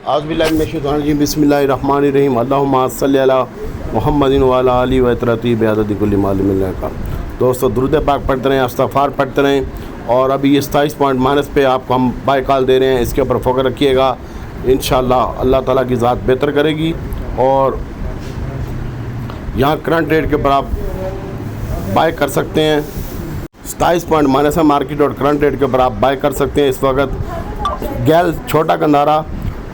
आज़बिल्लाहि बिस्मिल्लाहिर्रहमानिर्रहीम अल्लाहुम्मा सल्लि अला मुहम्मदिन व अला आलिहि व तरती बिअददि कुल्लि मालूम का। दोस्तों दुरूद पाक पढ़ते रहें, इस्तग़फ़ार पढ़ते रहें। और अभी ये 27 पॉइंट माइनस पे आपको हम बाय कॉल दे रहे हैं, इसके ऊपर फोकस रखिएगा। इंशाअल्लाह अल्लाह ताला की ज़ात बेहतर करेगी। और यहाँ करंट रेट के ऊपर आप बाय कर सकते हैं। 27 पॉइंट माइनस है मार्केट और करंट रेट के ऊपर आप बाय कर सकते हैं। इस वक्त गैल छोटा गंदारा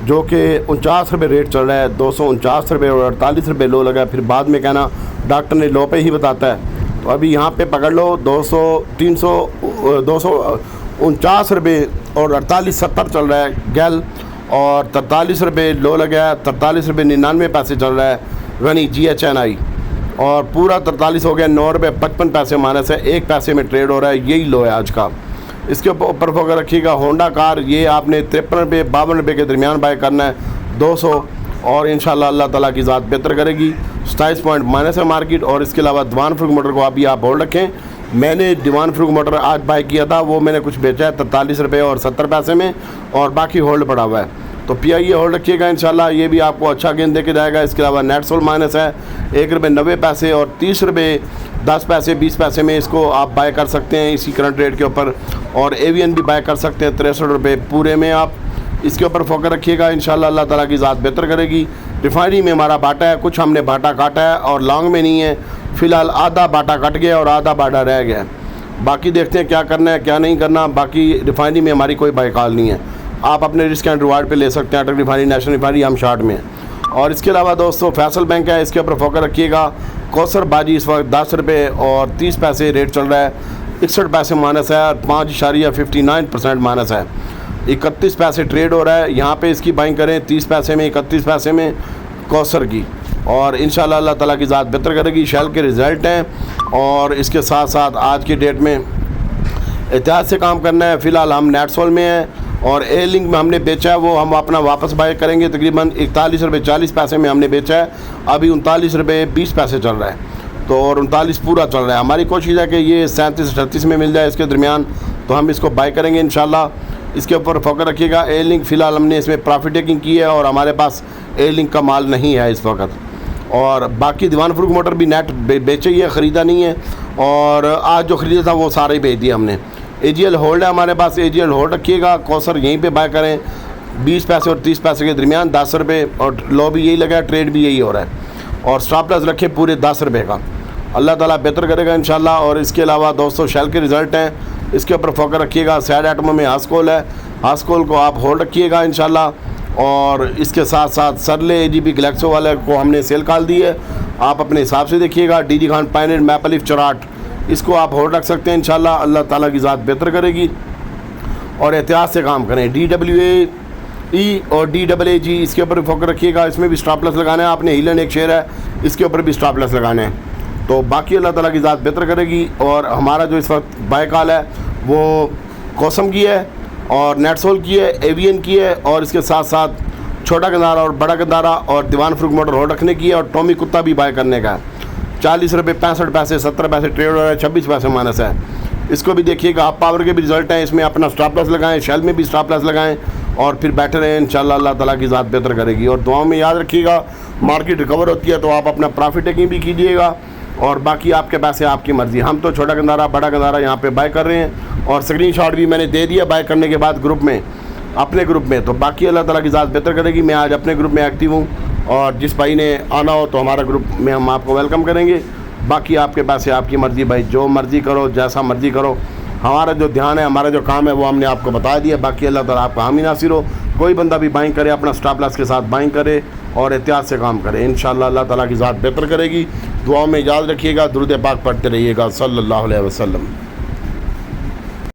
जो कि 49 रुपये रेट चल रहा है, 249 रुपये और 48 रुपये लो लगा है। फिर बाद में कहना डॉक्टर ने लो पे ही बताता है, तो अभी यहाँ पे पकड़ लो 249 रुपये और 48.70 चल रहा है गैल। और 43 रुपये लो लगा है, 43 रुपये 99 पैसे चल रहा है गनी GHNI। और पूरा 43 हो गया, 9 रुपये 55 पैसे माइनस है, 1 पैसे में ट्रेड हो रहा है। यही लो है आज का। इसके ऊपर फोकस रखिएगा। होंडा कार ये आपने 53 रुपये 52 रुपये के दरमियान बाय करना है 200, और इंशाल्लाह अल्लाह ताला की ज़ात बेहतर करेगी। 27 पॉइंट माइनस है मार्केट। और इसके अलावा दीवान फरूख मोटर को अभी आप होल्ड रखें। मैंने दीवान फरूख मोटर आज बाय किया था, वो मैंने कुछ बेचा है 43 रुपये और 70 पैसे में, और बाकी होल्ड पड़ा हुआ है। तो PIE होल्ड रखिएगा, इंशाल्लाह ये भी आपको अच्छा गेंद दे के जाएगा। इसके अलावा नेटसोल माइनस है 1 रुपये 90 पैसे और 30 रुपये 10 पैसे 20 पैसे में, इसको आप बाय कर सकते हैं इसी करंट रेट के ऊपर। और AVN भी बाय कर सकते हैं 63 रुपये पूरे में। आप इसके ऊपर फोकस रखिएगा, इंशाल्लाह अल्लाह ताला की ज़ात बेहतर करेगी। रिफाइनरी में हमारा बाटा है, कुछ हमने बाटा काटा है और लॉन्ग में नहीं है। फ़िलहाल आधा बाटा कट गया और आधा बाटा रह गया है। बाकी देखते हैं क्या करना है क्या नहीं करना। बाकी रिफाइनरी में हमारी कोई बाय कॉल नहीं है, आप अपने रिस्क एंड रिवार्ड पे ले सकते हैं। अटक रिफाइनरी, नेशनल रिफाइनरी हम शार्ट में। और इसके अलावा दोस्तों फैसल बैंक है, इसके ऊपर फोकस रखिएगा। कौसर बाजी इस वक्त 10 रुपये और 30 पैसे रेट चल रहा है, 61 पैसे माइनस है और 5.59% माइनस है। 31 पैसे ट्रेड हो रहा है। यहाँ पे इसकी बाइंग करें 30 पैसे में, 31 पैसे में कौसर की। और इंशाल्लाह अल्लाह ताला की ज़ात बेहतर करेगी। शेल के रिज़ल्ट हैं और इसके साथ साथ आज की डेट में एहतियात से काम करना है। फ़िलहाल हम नेटसोल में हैं और ए लिंक में हमने बेचा है, वो हम अपना वापस बाय करेंगे। तकरीबन 41 रुपये 40 पैसे में हमने बेचा है, अभी 39 रुपये 20 पैसे चल रहा है। तो और 39 पूरा चल रहा है। हमारी कोशिश है कि ये 37-38 में मिल जाए इसके दरमियान, तो हम इसको बाय करेंगे इंशाल्लाह। इसके ऊपर फोकस रखिएगा। ए लिंक फ़िलहाल हमने इसमें प्रॉफिट टेकिंग की है और हमारे पास ए लिंक का माल नहीं है इस वक्त। और बाकी दीवान फरूख मोटर भी नेट बेचे ही है, ख़रीदा नहीं है। और आज जो ख़रीदा था वो सारे ही बेच दिया हमने। AGL होल्ड है हमारे पास, AGL होल्ड रखिएगा। कौसर यहीं पे बाय करें 20 पैसे और 30 पैसे के दरमियान, 10 रुपये। और लो भी यही लगा है, ट्रेड भी यही हो रहा है। और स्टॉप लॉस रखे पूरे 10 रुपये का। अल्लाह ताला बेहतर करेगा इंशाल्लाह। और इसके अलावा दोस्तों शेल के रिज़ल्ट हैं, इसके ऊपर फोकस रखिएगा। सैड एटमो में हास्कोल है, हास्कोल को आप होल्ड रखिएगा इंशाल्लाह। और इसके साथ साथ सरले AGP गलेक्सो वाले को हमने सेल कॉल दी है, आप अपने हिसाब से देखिएगा। DG खान पाइनेट मैपल लीफ चराट, इसको आप होल्ड रख सकते हैं इंशाल्लाह। अल्लाह ताला की ज़ात बेहतर करेगी। और एहतियात से काम करें। DWAE और DAAG इसके ऊपर भी फोकस रखिएगा। इसमें भी स्टॉप लॉस लगाना है आपने। हीलन एक शेयर है, इसके ऊपर भी स्टॉप लॉस लगाना है। तो बाकी अल्लाह ताला की ज़ात बेहतर करेगी। और हमारा जो इस वक्त बाय कॉल है वो कौसम की है और नेटसोल की है, AVN की है, और इसके साथ साथ छोटा गंदारा और बड़ा गंदारा और दीवान फरूख मोटर होल्ड रखने की है। और टॉमी कुत्ता भी बाय करने का है। 40 रुपये 65 पैसे 70 पैसे ट्रेड हो रहा है, 26 पैसे माइनस है। इसको भी देखिएगा। आप पावर के भी रिजल्ट हैं, इसमें अपना स्टॉप लॉस लगाएं, शेल में भी स्टॉप लॉस लगाएं और फिर बैठे रहें। इंशाल्लाह अल्लाह ताला की ज़ात बेहतर करेगी। और दुआओं में याद रखिएगा, मार्केट रिकवर होती है तो आप अपना प्रॉफिट टेकिंग भी कीजिएगा। और बाकी आपके पैसे आपकी मर्ज़ी। हम तो छोटा गंदारा बड़ा गंदारा यहाँ पर बाय कर रहे हैं और स्क्रीनशॉट भी मैंने दे दिया बाय करने के बाद ग्रुप में, अपने ग्रुप में। तो बाकी अल्लाह ताला की ज़ात बेहतर करेगी। मैं आज अपने ग्रुप में एक्टिव हूँ और जिस भाई ने आना हो तो हमारा ग्रुप में हम आपको वेलकम करेंगे। बाकी आपके पैसे आपकी मर्ज़ी भाई, जो मर्ज़ी करो, जैसा मर्ज़ी करो। हमारा जो ध्यान है, हमारा जो काम है वो हमने आपको बता दिया। बाकी अल्लाह ताला आपका हामी नासिर हो। कोई बंदा भी बाइंग करे, अपना स्टॉप लॉस के साथ बाइंग करे और एहतियात से काम करे। इंशाल्लाह अल्लाह ताला की ज़ात बेहतर करेगी। दुआओं में याद रखिएगा। दुरूद पाक पढ़ते रहिएगा। सल्लल्लाहु अलैहि वसल्लम।